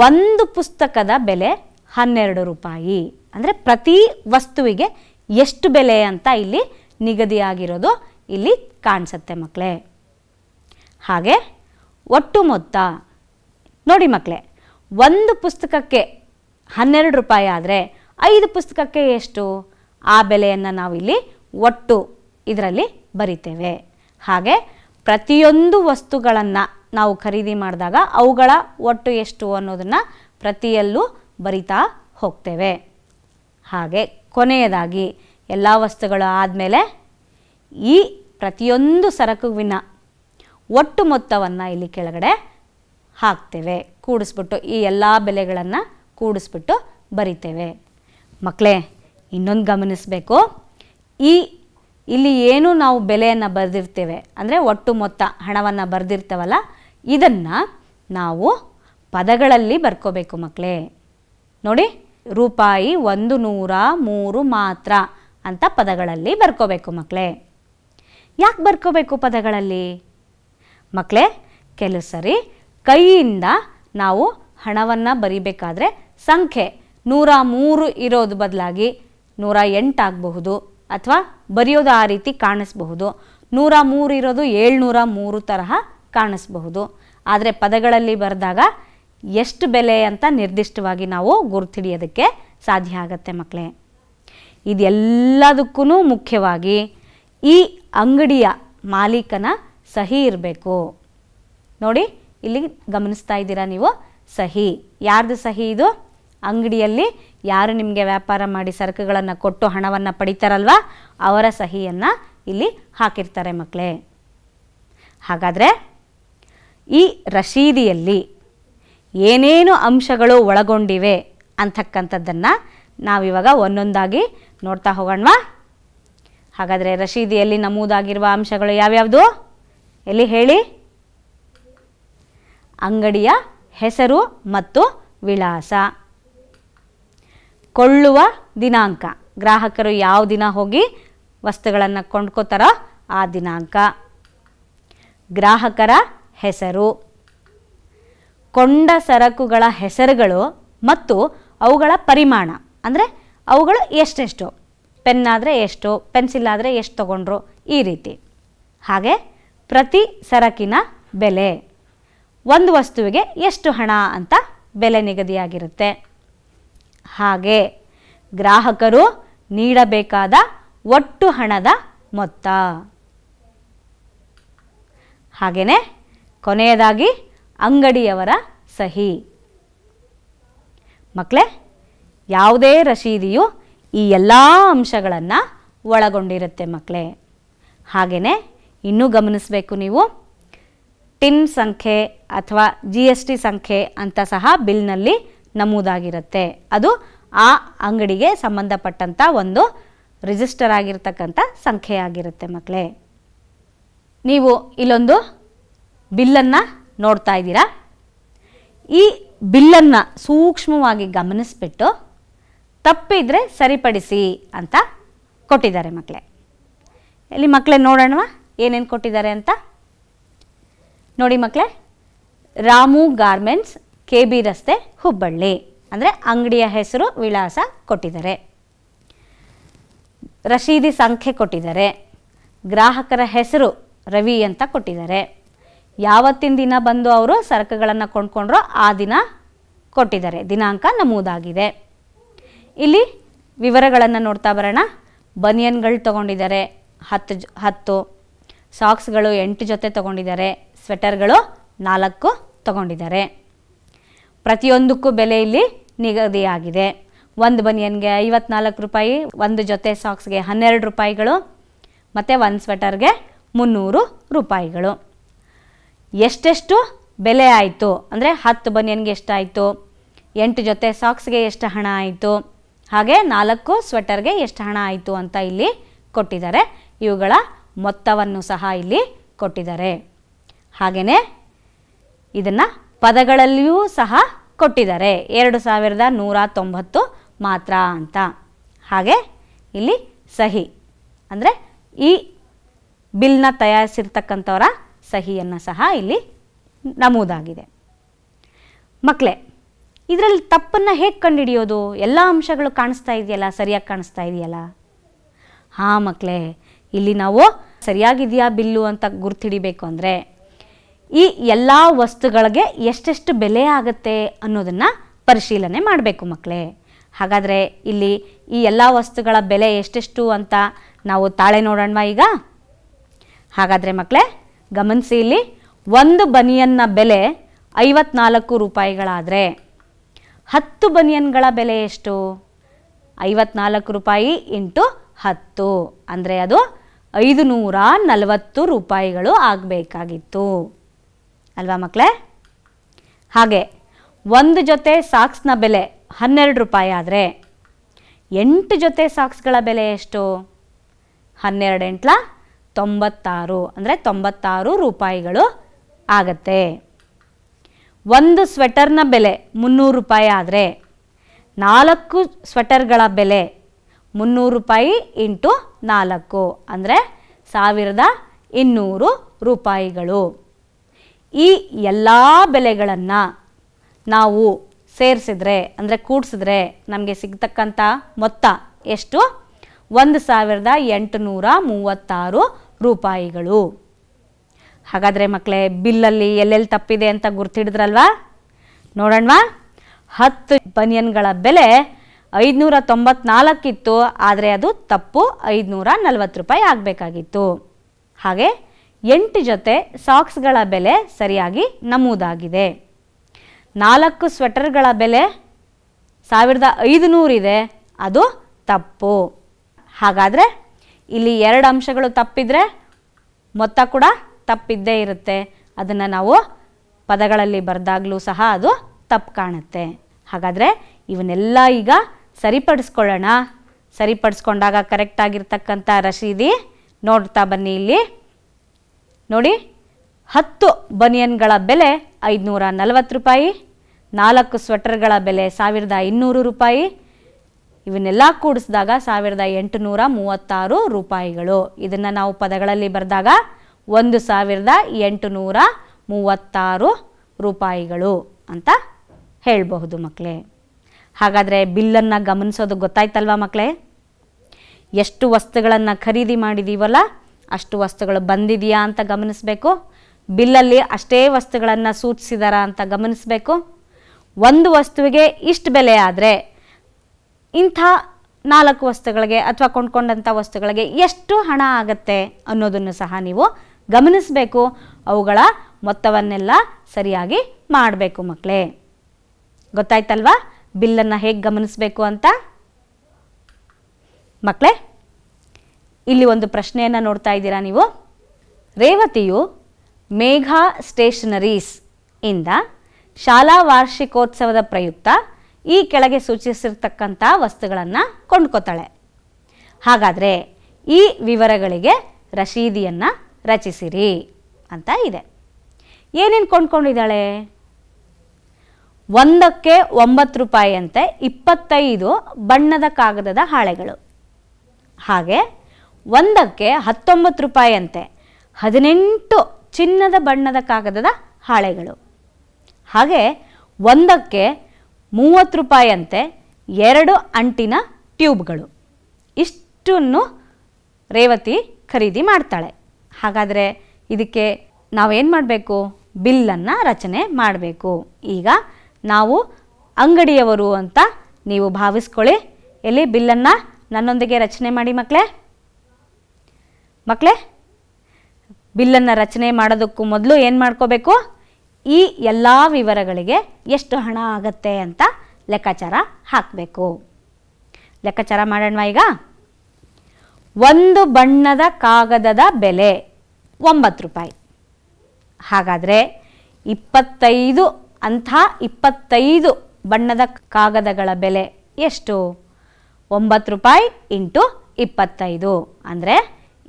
ಒಂದು ಪುಸ್ತಕದ ಬೆಲೆ 12 ರೂಪಾಯಿ. ಅಂದರೆ ಪ್ರತಿ ವಸ್ತುವಿಗೆ ಎಷ್ಟು ಬೆಲೆ ಅಂತ ಇಲ್ಲಿ ನಿಗದಿಯಾಗಿರೋದು ಇಲ್ಲಿ ಕಾಣಿಸುತ್ತೆ ಮಕ್ಕಳೇ. ಹಾಗೆ ಒಟ್ಟು ಮೊತ್ತ ನೋಡಿ ಮಕ್ಕಳೇ, ಒಂದು ಪುಸ್ತಕಕ್ಕೆ 12 ರೂಪಾಯಿ ಆದರೆ 5 ಪುಸ್ತಕಕ್ಕೆ ಎಷ್ಟು? ಆ ಬೆಲೆಯನ್ನು ನಾವಿಲ್ಲಿ ಒಟ್ಟು ಇದರಲ್ಲಿ ಬರಿತೇವೆ. ಹಾಗೆ ಪ್ರತಿಯೊಂದು ವಸ್ತುಗಳನ್ನು ನಾವು ಖರೀದಿ ಮಾಡಿದಾಗ ಅವುಗಳ ಒಟ್ಟು ಎಷ್ಟು ಅನ್ನೋದನ್ನು ಪ್ರತಿಯಲ್ಲೂ ಬರಿತಾ ಹೋಗ್ತೇವೆ. ಹಾಗೆ ಕೊನೆಯದಾಗಿ ಎಲ್ಲ ವಸ್ತುಗಳು ಆದಮೇಲೆ ಈ ಪ್ರತಿಯೊಂದು ಸರಕುವಿನ ಒಟ್ಟು ಮೊತ್ತವನ್ನು ಇಲ್ಲಿ ಕೆಳಗಡೆ ಹಾಕ್ತೇವೆ. ಕೂಡಿಸ್ಬಿಟ್ಟು ಈ ಎಲ್ಲ ಬೆಲೆಗಳನ್ನು ಕೂಡಿಸ್ಬಿಟ್ಟು ಬರಿತೇವೆ. ಮಕ್ಕಳೇ ಇನ್ನೊಂದು ಗಮನಿಸಬೇಕು, ಇಲ್ಲಿ ಏನು ನಾವು ಬೆಲೆಯನ್ನು ಬರೆದಿರ್ತೇವೆ ಅಂದರೆ ಒಟ್ಟು ಮೊತ್ತ ಹಣವನ್ನು ಬರೆದಿರ್ತೇವಲ್ಲ, ಇದನ್ನು ನಾವು ಪದಗಳಲ್ಲಿ ಬರ್ಕೋಬೇಕು ಮಕ್ಕಳೇ. ನೋಡಿ, ರೂಪಾಯಿ 103 ಮಾತ್ರ ಅಂತ ಪದಗಳಲ್ಲಿ ಬರ್ಕೋಬೇಕು ಮಕ್ಕಳೇ. ಯಾಕೆ ಬರ್ಕೋಬೇಕು ಪದಗಳಲ್ಲಿ ಮಕ್ಕಳೇ? ಕೆಲವು ಸರಿ ಕೈಯಿಂದ ನಾವು ಹಣವನ್ನು ಬರಿಬೇಕಾದ್ರೆ ಸಂಖ್ಯೆ 103 ಇರೋದು ಬದಲಾಗಿ 108 ಆಗಬಹುದು, ಅಥವಾ ಬರೆಯೋದು ಆ ರೀತಿ ಕಾಣಿಸ್ಬಹುದು. 103 ಇರೋದು 703 ತರಹ ಕಾಣಿಸ್ಬಹುದು. ಆದರೆ ಪದಗಳಲ್ಲಿ ಬರೆದಾಗ ಎಷ್ಟು ಬೆಲೆ ಅಂತ ನಿರ್ದಿಷ್ಟವಾಗಿ ನಾವು ಗುರುತಿಡಿಯೋದಕ್ಕೆ ಸಾಧ್ಯ ಆಗತ್ತೆ ಮಕ್ಕಳೇ. ಇದೆಲ್ಲದಕ್ಕೂ ಮುಖ್ಯವಾಗಿ ಈ ಅಂಗಡಿಯ ಮಾಲೀಕನ ಸಹಿ ಇರಬೇಕು. ನೋಡಿ ಇಲ್ಲಿ ಗಮನಿಸ್ತಾ ಇದ್ದೀರಾ ನೀವು, ಸಹಿ ಯಾರ್ದು ಸಹಿ ಇದು? ಅಂಗಡಿಯಲ್ಲಿ ಯಾರು ನಿಮಗೆ ವ್ಯಾಪಾರ ಮಾಡಿ ಸರಕುಗಳನ್ನು ಕೊಟ್ಟು ಹಣವನ್ನು ಪಡಿತಾರಲ್ವ ಅವರ ಸಹಿಯನ್ನು ಇಲ್ಲಿ ಹಾಕಿರ್ತಾರೆ ಮಕ್ಕಳೇ. ಹಾಗಾದರೆ ಈ ರಶೀದಿಯಲ್ಲಿ ಏನೇನು ಅಂಶಗಳು ಒಳಗೊಂಡಿವೆ ಅಂತಕ್ಕಂಥದ್ದನ್ನು ನಾವಿವಾಗ ಒಂದೊಂದಾಗಿ ನೋಡ್ತಾ ಹೋಗೋಣವಾ? ಹಾಗಾದರೆ ರಶೀದಿಯಲ್ಲಿ ನಮೂದಾಗಿರುವ ಅಂಶಗಳು ಯಾವ್ಯಾವುದು ಎಲ್ಲಿ ಹೇಳಿ? ಅಂಗಡಿಯ ಹೆಸರು ಮತ್ತು ವಿಳಾಸ, ಕೊಳ್ಳುವ ದಿನಾಂಕ, ಗ್ರಾಹಕರು ಯಾವ ದಿನ ಹೋಗಿ ವಸ್ತುಗಳನ್ನು ಕೊಂಡ್ಕೋತಾರೋ ಆ ದಿನಾಂಕ, ಗ್ರಾಹಕರ ಹೆಸರು, ಕೊಂಡ ಸರಕುಗಳ ಹೆಸರುಗಳು ಮತ್ತು ಅವುಗಳ ಪರಿಮಾಣ, ಅಂದರೆ ಅವುಗಳು ಎಷ್ಟೆಷ್ಟು, ಪೆನ್ ಆದರೆ ಎಷ್ಟು, ಪೆನ್ಸಿಲ್ ಆದರೆ ಎಷ್ಟು ತಗೊಂಡ್ರು, ಈ ರೀತಿ. ಹಾಗೆ ಪ್ರತಿ ಸರಕಿನ ಬೆಲೆ, ಒಂದು ವಸ್ತುವಿಗೆ ಎಷ್ಟು ಹಣ ಅಂತ ಬೆಲೆ ನಿಗದಿಯಾಗಿರುತ್ತೆ. ಹಾಗೆ ಗ್ರಾಹಕರು ನೀಡಬೇಕಾದ ಒಟ್ಟು ಹಣದ ಮೊತ್ತ. ಹಾಗೆಯೇ ಕೊನೆಯದಾಗಿ ಅಂಗಡಿಯವರ ಸಹಿ. ಮಕ್ಕಳೇ, ಯಾವುದೇ ರಶೀದಿಯು ಈ ಎಲ್ಲ ಅಂಶಗಳನ್ನು ಒಳಗೊಂಡಿರುತ್ತೆ ಮಕ್ಕಳೇ. ಹಾಗೆಯೇ ಇನ್ನೂ ಗಮನಿಸಬೇಕು ನೀವು, ಟಿನ್ ಸಂಖ್ಯೆ ಅಥವಾ GST ಸಂಖ್ಯೆ ಅಂತ ಸಹ ಬಿಲ್ನಲ್ಲಿ ನಮೂದಾಗಿರುತ್ತೆ. ಅದು ಆ ಅಂಗಡಿಗೆ ಸಂಬಂಧಪಟ್ಟಂಥ ಒಂದು ರಿಜಿಸ್ಟರ್ ಆಗಿರ್ತಕ್ಕಂಥ ಸಂಖ್ಯೆ ಆಗಿರುತ್ತೆ ಮಕ್ಕಳೇ. ನೀವು ಇಲ್ಲೊಂದು ಬಿಲ್ಲನ್ನು ನೋಡ್ತಾ ಇದ್ದೀರಾ. ಈ ಬಿಲ್ಲನ್ನು ಸೂಕ್ಷ್ಮವಾಗಿ ಗಮನಿಸ್ಬಿಟ್ಟು ತಪ್ಪಿದ್ರೆ ಸರಿಪಡಿಸಿ ಅಂತ ಕೊಟ್ಟಿದ್ದಾರೆ ಮಕ್ಕಳೇ. ಇಲ್ಲಿ ಮಕ್ಕಳೇ ನೋಡೋಣವಾ ಏನೇನು ಕೊಟ್ಟಿದ್ದಾರೆ ಅಂತ. ನೋಡಿ ಮಕ್ಕಳೇ, ರಾಮು ಗಾರ್ಮೆಂಟ್ಸ್, KB ರಸ್ತೆ, ಹುಬ್ಬಳ್ಳಿ ಅಂದರೆ ಅಂಗಡಿಯ ಹೆಸರು, ವಿಳಾಸ ಕೊಟ್ಟಿದ್ದಾರೆ. ರಶೀದಿ ಸಂಖ್ಯೆ ಕೊಟ್ಟಿದ್ದಾರೆ. ಗ್ರಾಹಕರ ಹೆಸರು ರವಿ ಅಂತ ಕೊಟ್ಟಿದ್ದಾರೆ. ಯಾವತ್ತಿನ ದಿನ ಬಂದು ಅವರು ಸರಕುಗಳನ್ನು ಕೊಂಡ್ಕೊಂಡ್ರೋ ಆ ದಿನ ಕೊಟ್ಟಿದ್ದಾರೆ, ದಿನಾಂಕ ನಮೂದಾಗಿದೆ. ಇಲ್ಲಿ ವಿವರಗಳನ್ನು ನೋಡ್ತಾ ಬರೋಣ. ಬನಿಯನ್ಗಳು ತೊಗೊಂಡಿದ್ದಾರೆ 10, ಸಾಕ್ಸ್ಗಳು 8 ಜೊತೆ ತೊಗೊಂಡಿದ್ದಾರೆ, ಸ್ವೆಟರ್ಗಳು 4 ತೊಗೊಂಡಿದ್ದಾರೆ. ಪ್ರತಿಯೊಂದಕ್ಕೂ ಬೆಲೆ ಇಲ್ಲಿ ನಿಗದಿಯಾಗಿದೆ. ಒಂದು ಬನಿಯನ್ಗೆ 54 ರೂಪಾಯಿ, ಒಂದು ಜೊತೆ ಸಾಕ್ಸ್ಗೆ 12 ರೂಪಾಯಿಗಳು ಮತ್ತು ಒಂದು ಸ್ವೆಟರ್ಗೆ 300 ರೂಪಾಯಿಗಳು. ಎಷ್ಟೆಷ್ಟು ಬೆಲೆ ಆಯಿತು ಅಂದರೆ 10 ಬನಿಯನ್ಗೆ ಎಷ್ಟಾಯಿತು, 8 ಜೊತೆ ಸಾಕ್ಸ್ಗೆ ಎಷ್ಟು ಹಣ ಆಯಿತು, ಹಾಗೆ 4 ಸ್ವೆಟರ್ಗೆ ಎಷ್ಟು ಹಣ ಆಯಿತು ಅಂತ ಇಲ್ಲಿ ಕೊಟ್ಟಿದ್ದಾರೆ. ಇವುಗಳ ಮೊತ್ತವನ್ನು ಸಹ ಇಲ್ಲಿ ಕೊಟ್ಟಿದ್ದಾರೆ. ಹಾಗೆಯೇ ಇದನ್ನು ಪದಗಳಲ್ಲಿಯೂ ಸಹ ಕೊಟ್ಟಿದ್ದಾರೆ, 2190 ಮಾತ್ರ ಅಂತ. ಹಾಗೆ ಇಲ್ಲಿ ಸಹಿ ಅಂದರೆ ಈ ಬಿಲ್ನ ತಯಾರಿಸಿರ್ತಕ್ಕಂಥವರ ಸಹಿಯನ್ನು ಸಹ ಇಲ್ಲಿ ನಮೂದಾಗಿದೆ. ಮಕ್ಕಳೇ, ಇದರಲ್ಲಿ ತಪ್ಪನ್ನು ಹೇಗೆ ಕಂಡುಹಿಡಿಯೋದು? ಎಲ್ಲ ಅಂಶಗಳು ಕಾಣಿಸ್ತಾ ಇದೆಯಲ್ಲ, ಸರಿಯಾಗಿ ಕಾಣಿಸ್ತಾ ಇದೆಯಲ್ಲ? ಹಾಂ ಮಕ್ಕಳೇ, ಇಲ್ಲಿ ನಾವು ಸರಿಯಾಗಿದೆಯಾ ಬಿಲ್ಲು ಅಂತ ಗುರ್ತಿಡಿಬೇಕು ಅಂದರೆ ಈ ಎಲ್ಲ ವಸ್ತುಗಳಿಗೆ ಎಷ್ಟೆಷ್ಟು ಬೆಲೆ ಆಗುತ್ತೆ ಅನ್ನೋದನ್ನು ಪರಿಶೀಲನೆ ಮಾಡಬೇಕು ಮಕ್ಕಳೇ. ಹಾಗಾದರೆ ಇಲ್ಲಿ ಈ ಎಲ್ಲ ವಸ್ತುಗಳ ಬೆಲೆ ಎಷ್ಟೆಷ್ಟು ಅಂತ ನಾವು ತಾಳೆ ನೋಡೋಣ ಈಗ. ಹಾಗಾದರೆ ಮಕ್ಕಳೇ ಗಮನಿಸಿ, ಇಲ್ಲಿ ಒಂದು ಬನಿಯನ್ನ ಬೆಲೆ 54 ರೂಪಾಯಿಗಳಾದರೆ 10 ಬನಿಯನ್ಗಳ ಬೆಲೆ ಎಷ್ಟು? 54 ರೂಪಾಯಿ ಇಂಟು 10 ಅಂದರೆ ಅದು 540 ರೂಪಾಯಿಗಳು ಆಗಬೇಕಾಗಿತ್ತು ಅಲ್ವಾ ಮಕ್ಕಳೇ? ಹಾಗೆ ಒಂದು ಜೊತೆ ಸಾಕ್ಸ್ನ ಬೆಲೆ 12 ರೂಪಾಯಿ ಆದರೆ 8 ಜೊತೆ ಸಾಕ್ಸ್ಗಳ ಬೆಲೆ ಎಷ್ಟು? 12 × 96 ಅಂದರೆ 96 ರೂಪಾಯಿಗಳು ಆಗತ್ತೆ. ಒಂದು ಸ್ವೆಟರ್ನ ಬೆಲೆ 300 ರೂಪಾಯಿ ಆದರೆ 4 ಸ್ವೆಟರ್ಗಳ ಬೆಲೆ 300 ರೂಪಾಯಿ ಇಂಟು 4 ಅಂದರೆ 1200 ರೂಪಾಯಿಗಳು. ಈ ಎಲ್ಲ ಬೆಲೆಗಳನ್ನು ನಾವು ಸೇರಿಸಿದ್ರೆ ಅಂದರೆ ಕೂಡಿಸಿದ್ರೆ ನಮಗೆ ಸಿಗ್ತಕ್ಕಂಥ ಮೊತ್ತ ಎಷ್ಟು? 1836 ರೂಪಾಯಿಗಳು. ಹಾಗಾದರೆ ಮಕ್ಕಳೇ ಬಿಲ್ಲಲ್ಲಿ ಎಲ್ಲೆಲ್ಲಿ ತಪ್ಪಿದೆ ಅಂತ ಗುರ್ತಿಡಿದ್ರಲ್ವಾ? ನೋಡೋಣವಾ. 10 ಬನಿಯನ್ಗಳ ಬೆಲೆ 594 ಇತ್ತು, ಆದರೆ ಅದು ತಪ್ಪು, 540 ರೂಪಾಯಿ ಆಗಬೇಕಾಗಿತ್ತು. ಹಾಗೆ 8 ಜೊತೆ ಸಾಕ್ಸ್ಗಳ ಬೆಲೆ ಸರಿಯಾಗಿ ನಮೂದಾಗಿದೆ. 4 ಸ್ವೆಟರ್ಗಳ ಬೆಲೆ 1500 ಇದೆ, ಅದು ತಪ್ಪು. ಹಾಗಾದರೆ ಇಲ್ಲಿ 2 ಅಂಶಗಳು ತಪ್ಪಿದರೆ ಮೊತ್ತ ಕೂಡ ತಪ್ಪಿದ್ದೇ ಇರುತ್ತೆ. ಅದನ್ನು ನಾವು ಪದಗಳಲ್ಲಿ ಬರೆದಾಗಲೂ ಸಹ ಅದು ತಪ್ಪು ಕಾಣುತ್ತೆ. ಹಾಗಾದರೆ ಇವನ್ನೆಲ್ಲ ಈಗ ಸರಿಪಡಿಸ್ಕೊಳ್ಳೋಣ. ಸರಿಪಡಿಸ್ಕೊಂಡಾಗ ಕರೆಕ್ಟಾಗಿರ್ತಕ್ಕಂಥ ರಶೀದಿ ನೋಡ್ತಾ ಬನ್ನಿ. ಇಲ್ಲಿ ನೋಡಿ, 10 ಬನಿಯನ್ಗಳ ಬೆಲೆ 540 ರೂಪಾಯಿ, 4 ಸ್ವೆಟರ್ಗಳ ಬೆಲೆ 1200 ರೂಪಾಯಿ, ಇವನ್ನೆಲ್ಲ ಕೂಡಿಸಿದಾಗ 1836 ರೂಪಾಯಿಗಳು. ಇದನ್ನು ನಾವು ಪದಗಳಲ್ಲಿ ಬರೆದಾಗ 1836 ರೂಪಾಯಿಗಳು ಅಂತ ಹೇಳಬಹುದು ಮಕ್ಕಳೇ. ಹಾಗಾದರೆ ಬಿಲ್ಲನ್ನು ಗಮನಿಸೋದು ಗೊತ್ತಾಯ್ತಲ್ವಾ ಮಕ್ಕಳೇ? ಎಷ್ಟು ವಸ್ತುಗಳನ್ನು ಖರೀದಿ ಮಾಡಿದ್ದೀವಲ್ಲ ಅಷ್ಟು ವಸ್ತುಗಳು ಬಂದಿದೆಯಾ ಅಂತ ಗಮನಿಸಬೇಕು. ಬಿಲ್ಲಲ್ಲಿ ಅಷ್ಟೇ ವಸ್ತುಗಳನ್ನು ಸೂಚಿಸಿದಾರ ಅಂತ ಗಮನಿಸಬೇಕು. ಒಂದು ವಸ್ತುವಿಗೆ ಇಷ್ಟು ಬೆಲೆ ಆದರೆ ಇಂಥ 4 ವಸ್ತುಗಳಿಗೆ ಅಥವಾ ಕೊಂಡ್ಕೊಂಡಂಥ ವಸ್ತುಗಳಿಗೆ ಎಷ್ಟು ಹಣ ಆಗತ್ತೆ ಅನ್ನೋದನ್ನು ಸಹ ನೀವು ಗಮನಿಸಬೇಕು. ಅವುಗಳ ಮೊತ್ತವನ್ನೆಲ್ಲ ಸರಿಯಾಗಿ ಮಾಡಬೇಕು ಮಕ್ಕಳೇ. ಗೊತ್ತಾಯ್ತಲ್ವಾ ಬಿಲ್ಲನ್ನು ಹೇಗೆ ಗಮನಿಸಬೇಕು ಅಂತ? ಮಕ್ಕಳೇ, ಇಲ್ಲಿ ಒಂದು ಪ್ರಶ್ನೆಯನ್ನು ನೋಡ್ತಾ ಇದ್ದೀರಾ ನೀವು. ರೇವತಿಯು ಮೇಘಾ ಸ್ಟೇಷನರೀಸ್ ಇಂದ ಶಾಲಾ ವಾರ್ಷಿಕೋತ್ಸವದ ಪ್ರಯುಕ್ತ ಈ ಕೆಳಗೆ ಸೂಚಿಸಿರ್ತಕ್ಕಂಥ ವಸ್ತುಗಳನ್ನು ಕೊಂಡ್ಕೊತಾಳೆ. ಹಾಗಾದರೆ ಈ ವಿವರಗಳಿಗೆ ರಶೀದಿಯನ್ನು ರಚಿಸಿರಿ ಅಂತ ಇದೆ. ಏನೇನು ಕೊಂಡ್ಕೊಂಡಿದ್ದಾಳೆ? ಒಂದಕ್ಕೆ 9 ರೂಪಾಯಿಯಂತೆ 25 ಬಣ್ಣದ ಕಾಗದದ ಹಾಳೆಗಳು. ಹಾಗೆ ಒಂದಕ್ಕೆ 19 ರೂಪಾಯಿಯಂತೆ 18 ಚಿನ್ನದ ಬಣ್ಣದ ಕಾಗದದ ಹಾಳೆಗಳು. ಹಾಗೆ ಒಂದಕ್ಕೆ 30 ರೂಪಾಯಿಯಂತೆ 2 ಅಂಟಿನ ಟ್ಯೂಬ್ಗಳು. ಇಷ್ಟನ್ನು ರೇವತಿ ಖರೀದಿ ಮಾಡ್ತಾಳೆ. ಹಾಗಾದರೆ ಇದಕ್ಕೆ ನಾವೇನು ಮಾಡಬೇಕು? ಬಿಲ್ಲನ್ನು ರಚನೆ ಮಾಡಬೇಕು. ಈಗ ನಾವು ಅಂಗಡಿಯವರು ಅಂತ ನೀವು ಭಾವಿಸ್ಕೊಳ್ಳಿ. ಎಲ್ಲಿ ಬಿಲ್ಲನ್ನು ನನ್ನೊಂದಿಗೆ ರಚನೆ ಮಾಡಿ ಮಕ್ಕಳೇ. ಬಿಲ್ಲನ್ನು ರಚನೆ ಮಾಡೋದಕ್ಕೂ ಮೊದಲು ಏನು ಮಾಡ್ಕೋಬೇಕು? ಈ ಎಲ್ಲ ವಿವರಗಳಿಗೆ ಎಷ್ಟು ಹಣ ಆಗತ್ತೆ ಅಂತ ಲೆಕ್ಕಾಚಾರ ಹಾಕಬೇಕು. ಲೆಕ್ಕಾಚಾರ ಮಾಡೋಣ ಈಗ. ಒಂದು ಬಣ್ಣದ ಕಾಗದದ ಬೆಲೆ 9 ರೂಪಾಯಿ. ಹಾಗಾದರೆ 25 ಬಣ್ಣದ ಕಾಗದಗಳ ಬೆಲೆ ಎಷ್ಟು? 9 ರೂಪಾಯಿ ಇಂಟು 25 ಅಂದರೆ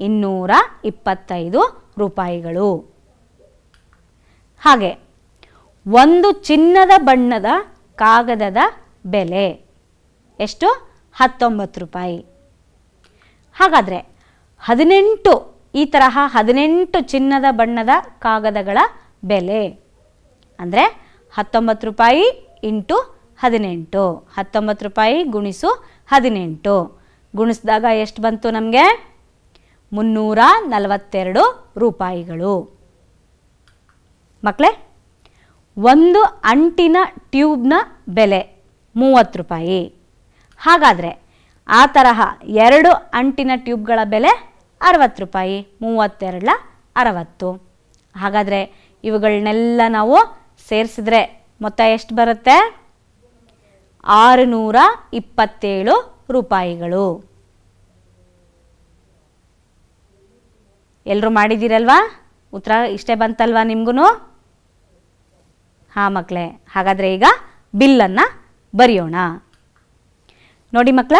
225 ರೂಪಾಯಿಗಳು. ಹಾಗೆ ಒಂದು ಚಿನ್ನದ ಬಣ್ಣದ ಕಾಗದದ ಬೆಲೆ ಎಷ್ಟು? 19 ರೂಪಾಯಿ. ಹಾಗಾದರೆ 18 ಈ ತರಹ 18 ಚಿನ್ನದ ಬಣ್ಣದ ಕಾಗದಗಳ ಬೆಲೆ ಅಂದರೆ 19 ರೂಪಾಯಿ ಇಂಟು 18. 19 ರೂಪಾಯಿ ಗುಣಿಸು 18 ಗುಣಿಸಿದಾಗ ಎಷ್ಟು ಬಂತು ನಮಗೆ? 342 ರೂಪಾಯಿಗಳು. ಮಕ್ಕಳೇ, ಒಂದು ಅಂಟಿನ ಟ್ಯೂಬ್ನ ಬೆಲೆ 30 ರೂಪಾಯಿ. ಹಾಗಾದರೆ ಆ ತರಹ 2 ಅಂಟಿನ ಟ್ಯೂಬ್ಗಳ ಬೆಲೆ 60 ರೂಪಾಯಿ. 32 60. ಹಾಗಾದರೆ ಇವುಗಳನ್ನೆಲ್ಲ ನಾವು ಸೇರಿಸಿದ್ರೆ ಮೊತ್ತ ಎಷ್ಟು ಬರುತ್ತೆ? 627 ರೂಪಾಯಿಗಳು. ಎಲ್ಲರೂ ಮಾಡಿದ್ದೀರಲ್ವಾ? ಉತ್ತರ ಇಷ್ಟೇ ಬಂತಲ್ವಾ ನಿಮಗೂ? ಹಾಂ ಮಕ್ಕಳೇ, ಹಾಗಾದರೆ ಈಗ ಬಿಲ್ಲನ್ನು ಬರೆಯೋಣ. ನೋಡಿ ಮಕ್ಕಳ,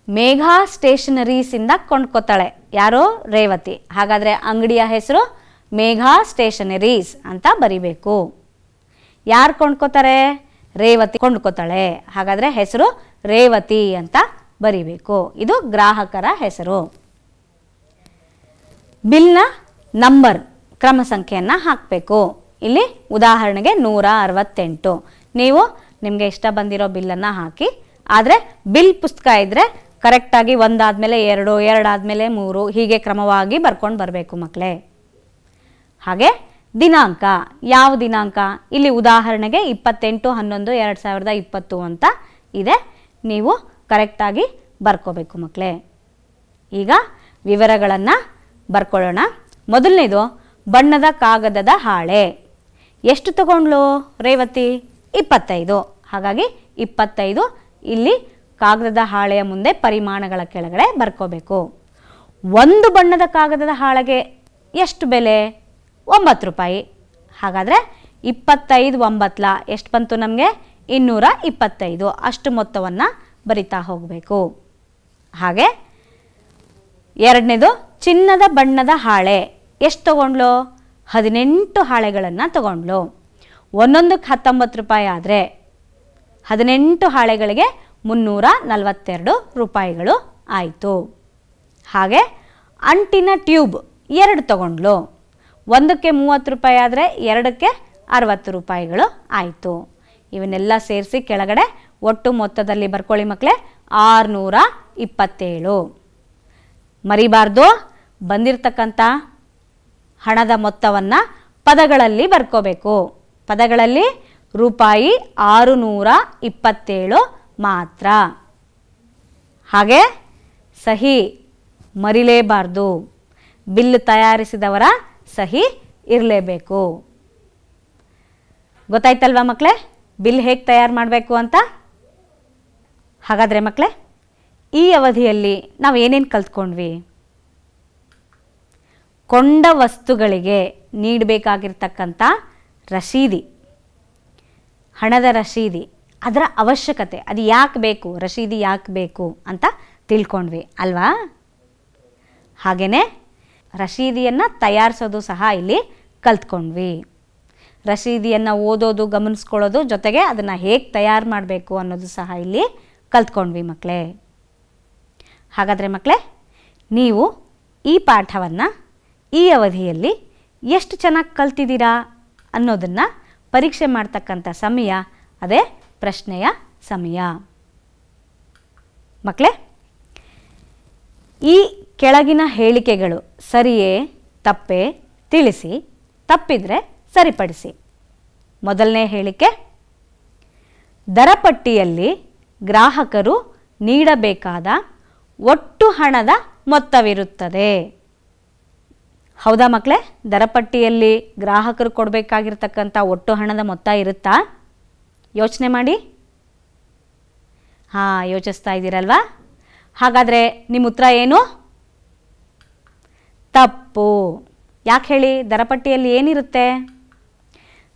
ಮೇಘಾ ಸ್ಟೇಷನರೀಸಿಂದ ಕೊಂಡ್ಕೊತಾಳೆ. ಯಾರು? ರೇವತಿ. ಹಾಗಾದರೆ ಅಂಗಡಿಯ ಹೆಸರು ಮೇಘಾ ಸ್ಟೇಷನರೀಸ್ ಅಂತ ಬರಿಬೇಕು. ಯಾರು ಕೊಂಡ್ಕೊತಾರೆ? ರೇವತಿ ಕೊಂಡ್ಕೊತಾಳೆ. ಹಾಗಾದರೆ ಹೆಸರು ರೇವತಿ ಅಂತ ಬರಿಬೇಕು. ಇದು ಗ್ರಾಹಕರ ಹೆಸರು. ಬಿಲ್ನ ನಂಬರ್ ಕ್ರಮ ಸಂಖ್ಯೆಯನ್ನು ಹಾಕಬೇಕು. ಇಲ್ಲಿ ಉದಾಹರಣೆಗೆ 168. ನೀವು ನಿಮಗೆ ಇಷ್ಟ ಬಂದಿರೋ ಬಿಲ್ಲನ್ನು ಹಾಕಿ. ಆದರೆ ಬಿಲ್ ಪುಸ್ತಕ ಇದ್ದರೆ ಕರೆಕ್ಟಾಗಿ 1 ಆದಮೇಲೆ 2, 2 ಆದಮೇಲೆ 3 ಹೀಗೆ ಕ್ರಮವಾಗಿ ಬರ್ಕೊಂಡು ಬರಬೇಕು ಮಕ್ಕಳೇ. ಹಾಗೆ ದಿನಾಂಕ, ಯಾವ ದಿನಾಂಕ? ಇಲ್ಲಿ ಉದಾಹರಣೆಗೆ 28/11/2020 ಅಂತ ಇದೆ. ನೀವು ಕರೆಕ್ಟಾಗಿ ಬರ್ಕೋಬೇಕು ಮಕ್ಕಳೇ. ಈಗ ವಿವರಗಳನ್ನು ಬರ್ಕೊಳ್ಳೋಣ. ಮೊದಲನೇದು ಬಣ್ಣದ ಕಾಗದದ ಹಾಳೆ. ಎಷ್ಟು ತಗೊಂಡ್ಲು ರೇವತಿ? 25. ಹಾಗಾಗಿ 25 ಇಲ್ಲಿ ಕಾಗದದ ಹಾಳೆಯ ಮುಂದೆ ಪರಿಮಾಣಗಳ ಕೆಳಗಡೆ ಬರ್ಕೋಬೇಕು. ಒಂದು ಬಣ್ಣದ ಕಾಗದದ ಹಾಳೆಗೆ ಎಷ್ಟು ಬೆಲೆ? 9 ರೂಪಾಯಿ. ಹಾಗಾದರೆ 25 9 ಎಷ್ಟು ಬಂತು ನಮಗೆ? 225. ಅಷ್ಟು ಮೊತ್ತವನ್ನು ಬರಿತಾ ಹೋಗಬೇಕು. ಹಾಗೆ ಎರಡನೇದು ಚಿನ್ನದ ಬಣ್ಣದ ಹಾಳೆ. ಎಷ್ಟು ತಗೊಂಡ್ಲು? 18 ಹಾಳೆಗಳನ್ನು ತಗೊಂಡ್ಲು. ಒಂದೊಂದಕ್ಕೆ 19 ರೂಪಾಯಿ ಆದರೆ 18 ಹಾಳೆಗಳಿಗೆ 342 ರೂಪಾಯಿಗಳು ಆಯಿತು. ಹಾಗೆ ಅಂಟಿನ ಟ್ಯೂಬ್ 2 ತಗೊಂಡ್ಲು. ಒಂದಕ್ಕೆ 30 ರೂಪಾಯಿ ಆದರೆ 2ಕ್ಕೆ 60 ರೂಪಾಯಿಗಳು ಆಯಿತು. ಇವನ್ನೆಲ್ಲ ಸೇರಿಸಿ ಕೆಳಗಡೆ ಒಟ್ಟು ಮೊತ್ತದಲ್ಲಿ ಬರ್ಕೊಳ್ಳಿ ಮಕ್ಕಳೇ, 627. ಮರಿಬಾರ್ದು. ಬಂದಿರತಕ್ಕಂಥ ಹಣದ ಮೊತ್ತವನ್ನು ಪದಗಳಲ್ಲಿ ಬರ್ಕೋಬೇಕು. ಪದಗಳಲ್ಲಿ ರೂಪಾಯಿ 627 ಮಾತ್ರ. ಹಾಗೆ ಸಹಿ ಮರಿಲೇಬಾರ್ದು. ಬಿಲ್ ತಯಾರಿಸಿದವರ ಸಹಿ ಇರಲೇಬೇಕು. ಗೊತ್ತಾಯ್ತಲ್ವಾ ಮಕ್ಕಳೇ ಬಿಲ್ ಹೇಗೆ ತಯಾರು ಮಾಡಬೇಕು ಅಂತ? ಹಾಗಾದರೆ ಮಕ್ಕಳೇ, ಈ ಅವಧಿಯಲ್ಲಿ ನಾವು ಏನೇನು ಕಲ್ತ್ಕೊಂಡ್ವಿ? ಕೊಂಡ ವಸ್ತುಗಳಿಗೆ ನೀಡಬೇಕಾಗಿರ್ತಕ್ಕಂಥ ರಸೀದಿ, ಹಣದ ರಸೀದಿ, ಅದರ ಅವಶ್ಯಕತೆ, ಅದು ಯಾಕೆ ಬೇಕು, ರಸೀದಿ ಯಾಕೆ ಬೇಕು ಅಂತ ತಿಳ್ಕೊಂಡ್ವಿ ಅಲ್ವಾ? ಹಾಗೆಯೇ ರಸೀದಿಯನ್ನು ತಯಾರಿಸೋದು ಸಹ ಇಲ್ಲಿ ಕಲ್ತ್ಕೊಂಡ್ವಿ. ರಸೀದಿಯನ್ನು ಓದೋದು, ಗಮನಿಸ್ಕೊಳ್ಳೋದು, ಜೊತೆಗೆ ಅದನ್ನು ಹೇಗೆ ತಯಾರು ಮಾಡಬೇಕು ಅನ್ನೋದು ಸಹ ಇಲ್ಲಿ ಕಲ್ತ್ಕೊಂಡ್ವಿ ಮಕ್ಕಳೇ. ಹಾಗಾದರೆ ಮಕ್ಕಳೇ, ನೀವು ಈ ಪಾಠವನ್ನು ಈ ಅವಧಿಯಲ್ಲಿ ಎಷ್ಟು ಚೆನ್ನಾಗಿ ಕಲ್ತಿದ್ದೀರಾ ಅನ್ನೋದನ್ನು ಪರೀಕ್ಷೆ ಮಾಡ್ತಕ್ಕಂಥ ಸಮಯ ಅದೇ ಪ್ರಶ್ನೆಯ ಸಮಯ. ಮಕ್ಕಳೇ, ಈ ಕೆಳಗಿನ ಹೇಳಿಕೆಗಳು ಸರಿಯೇ ತಪ್ಪೇ ತಿಳಿಸಿ, ತಪ್ಪಿದರೆ ಸರಿಪಡಿಸಿ. ಮೊದಲನೇ ಹೇಳಿಕೆ, ದರಪಟ್ಟಿಯಲ್ಲಿ ಗ್ರಾಹಕರು ನೀಡಬೇಕಾದ ಒಟ್ಟು ಹಣದ ಮೊತ್ತವಿರುತ್ತದೆ. ಹೌದಾ ಮಕ್ಕಳೇ? ದರಪಟ್ಟಿಯಲ್ಲಿ ಗ್ರಾಹಕರು ಕೊಡಬೇಕಾಗಿರ್ತಕ್ಕಂಥ ಒಟ್ಟು ಹಣದ ಮೊತ್ತ ಇರುತ್ತಾ? ಯೋಚನೆ ಮಾಡಿ. ಹಾಂ, ಯೋಚಿಸ್ತಾ ಇದ್ದೀರಲ್ವಾ? ಹಾಗಾದರೆ ನಿಮ್ಮ ಉತ್ತರ ಏನು? ತಪ್ಪು. ಯಾಕೆ ಹೇಳಿ? ದರಪಟ್ಟಿಯಲ್ಲಿ ಏನಿರುತ್ತೆ?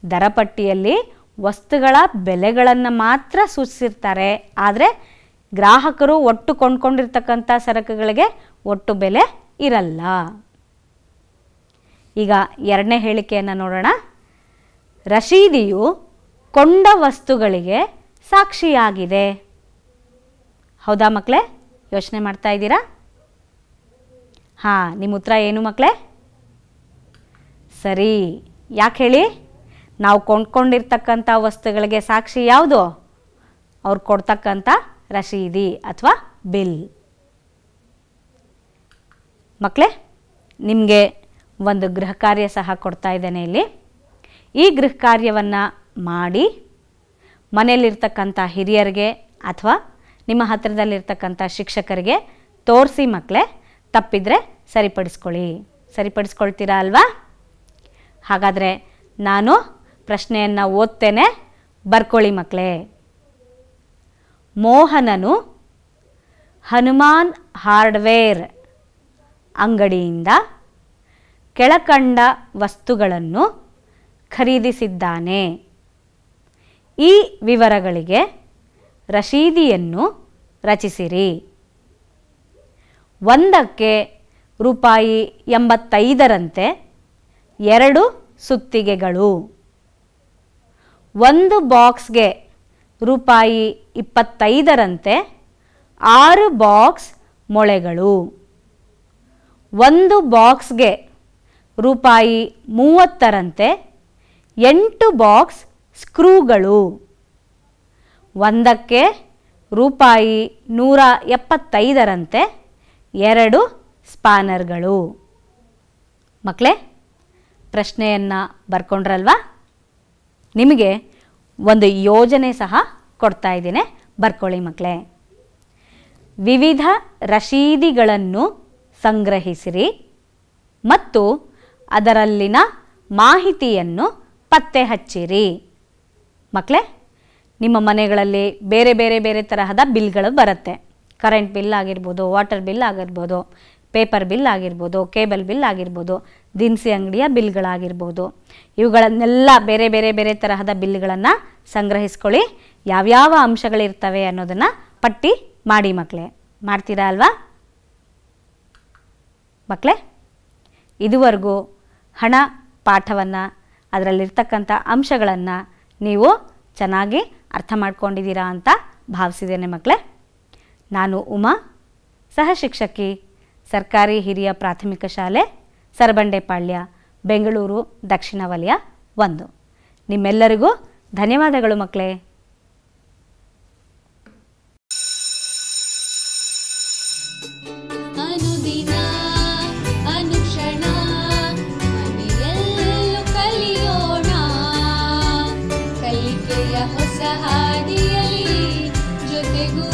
ದರಪಟ್ಟಿಯಲ್ಲಿ ವಸ್ತುಗಳ ಬೆಲೆಗಳನ್ನು ಮಾತ್ರ ಸೂಚಿಸಿರ್ತಾರೆ. ಆದರೆ ಗ್ರಾಹಕರು ಒಟ್ಟು ಕೊಂಡ್ಕೊಂಡಿರ್ತಕ್ಕಂಥ ಸರಕುಗಳಿಗೆ ಒಟ್ಟು ಬೆಲೆ ಇರಲ್ಲ. ಈಗ ಎರಡನೇ ಹೇಳಿಕೆಯನ್ನು ನೋಡೋಣ. ರಶೀದಿಯು ಕೊಂಡ ವಸ್ತುಗಳಿಗೆ ಸಾಕ್ಷಿಯಾಗಿದೆ. ಹೌದಾ ಮಕ್ಕಳೇ? ಯೋಚನೆ ಮಾಡ್ತಾ ಇದ್ದೀರಾ? ಹಾಂ, ನಿಮ್ಮ ಉತ್ತರ ಏನು ಮಕ್ಕಳೇ? ಸರಿ. ಯಾಕೆ ಹೇಳಿ? ನಾವು ಕೊಂಡ್ಕೊಂಡಿರ್ತಕ್ಕಂಥ ವಸ್ತುಗಳಿಗೆ ಸಾಕ್ಷಿ ಯಾವುದು? ಅವ್ರು ಕೊಡ್ತಕ್ಕಂಥ ರಸೀದಿ ಅಥವಾ ಬಿಲ್. ಮಕ್ಕಳೇ, ನಿಮಗೆ ಒಂದು ಗೃಹ ಕಾರ್ಯ ಸಹ ಕೊಡ್ತಾ ಇದ್ದೇನೆ ಇಲ್ಲಿ. ಈ ಗೃಹ ಕಾರ್ಯವನ್ನು ಮಾಡಿ ಮನೆಯಲ್ಲಿರ್ತಕ್ಕಂಥ ಹಿರಿಯರಿಗೆ ಅಥವಾ ನಿಮ್ಮ ಹತ್ತಿರದಲ್ಲಿರ್ತಕ್ಕಂಥ ಶಿಕ್ಷಕರಿಗೆ ತೋರಿಸಿ ಮಕ್ಕಳೇ. ತಪ್ಪಿದರೆ ಸರಿಪಡಿಸ್ಕೊಳ್ಳಿ. ಸರಿಪಡಿಸ್ಕೊಳ್ತೀರಾ ಅಲ್ವಾ? ಹಾಗಾದರೆ ನಾನು ಪ್ರಶ್ನೆಯನ್ನು ಓದ್ತೇನೆ, ಬರ್ಕೊಳ್ಳಿ ಮಕ್ಕಳೇ. ಮೋಹನನು ಹನುಮಾನ್ ಹಾರ್ಡ್ವೇರ್ ಅಂಗಡಿಯಿಂದ ಕೆಳಕಂಡ ವಸ್ತುಗಳನ್ನು ಖರೀದಿಸಿದ್ದಾನೆ. ಈ ವಿವರಗಳಿಗೆ ರಶೀದಿಯನ್ನು ರಚಿಸಿರಿ. ಒಂದಕ್ಕೆ ರೂಪಾಯಿ 85ರಂತೆ 2 ಸುತ್ತಿಗೆಗಳು. ಒಂದು ಬಾಕ್ಸ್ಗೆ ರೂಪಾಯಿ 25ರಂತೆ 6 ಬಾಕ್ಸ್ ಮೊಳೆಗಳು. ಒಂದು ಬಾಕ್ಸ್ಗೆ ರೂಪಾಯಿ 30ರಂತೆ 8 ಬಾಕ್ಸ್ ಸ್ಕ್ರೂಗಳು. ಒಂದಕ್ಕೆ ರೂಪಾಯಿ 175ರಂತೆ 2 ಸ್ಪಾನರ್ಗಳು. ಮಕ್ಕಳೇ, ಪ್ರಶ್ನೆಯನ್ನು ಬರ್ಕೊಂಡ್ರಲ್ವಾ? ನಿಮಗೆ ಒಂದು ಯೋಜನೆ ಸಹ ಕೊಡ್ತಾ ಇದ್ದೀನಿ, ಬರ್ಕೊಳ್ಳಿ ಮಕ್ಕಳೇ. ವಿವಿಧ ರಶೀದಿಗಳನ್ನು ಸಂಗ್ರಹಿಸಿರಿ ಮತ್ತು ಅದರಲ್ಲಿನ ಮಾಹಿತಿಯನ್ನು ಪತ್ತೆ ಹಚ್ಚಿರಿ. ಮಕ್ಕಳೇ, ನಿಮ್ಮ ಮನೆಗಳಲ್ಲಿ ಬೇರೆ ಬೇರೆ ಬೇರೆ ತರಹದ ಬಿಲ್ಗಳು ಬರುತ್ತೆ. ಕರೆಂಟ್ ಬಿಲ್ ಆಗಿರ್ಬೋದು, ವಾಟರ್ ಬಿಲ್ ಆಗಿರ್ಬೋದು, ಪೇಪರ್ ಬಿಲ್ ಆಗಿರ್ಬೋದು, ಕೇಬಲ್ ಬಿಲ್ ಆಗಿರ್ಬೋದು, ದಿನಸಿ ಅಂಗಡಿಯ ಬಿಲ್ಗಳಾಗಿರ್ಬೋದು. ಇವುಗಳನ್ನೆಲ್ಲ ಬೇರೆ ಬೇರೆ ಬೇರೆ ತರಹದ ಬಿಲ್ಗಳನ್ನು ಸಂಗ್ರಹಿಸ್ಕೊಳ್ಳಿ. ಯಾವ್ಯಾವ ಅಂಶಗಳಿರ್ತವೆ ಅನ್ನೋದನ್ನು ಪಟ್ಟಿ ಮಾಡಿ ಮಕ್ಕಳೇ. ಮಾಡ್ತೀರಾ ಅಲ್ವಾ ಮಕ್ಕಳೇ? ಇದುವರೆಗೂ ಹಣ ಪಾಠವನ್ನು, ಅದರಲ್ಲಿರ್ತಕ್ಕಂಥ ಅಂಶಗಳನ್ನು ನೀವು ಚೆನ್ನಾಗಿ ಅರ್ಥ ಮಾಡ್ಕೊಂಡಿದ್ದೀರಾ ಅಂತ ಭಾವಿಸಿದ್ದೇನೆ ಮಕ್ಕಳೇ. ನಾನು ಉಮಾ, ಸಹ ಶಿಕ್ಷಕಿ, ಸರ್ಕಾರಿ ಹಿರಿಯ ಪ್ರಾಥಮಿಕ ಶಾಲೆ ಸರಬಂಡೆಪಾಳ್ಯ, ಬೆಂಗಳೂರು ದಕ್ಷಿಣ ವಲಯ 1. ನಿಮ್ಮೆಲ್ಲರಿಗೂ ಧನ್ಯವಾದಗಳು ಮಕ್ಕಳೇ. ಅನುದಿನ ಅನುಕ್ಷಣ ಮನೆಯಲ್ಲೂ ಕಲಿಯೋಣ, ಕಲಿಕೆಯ ಹೊಸ ಹಾದಿಯಲ್ಲಿ ಜೊತೆಗೂ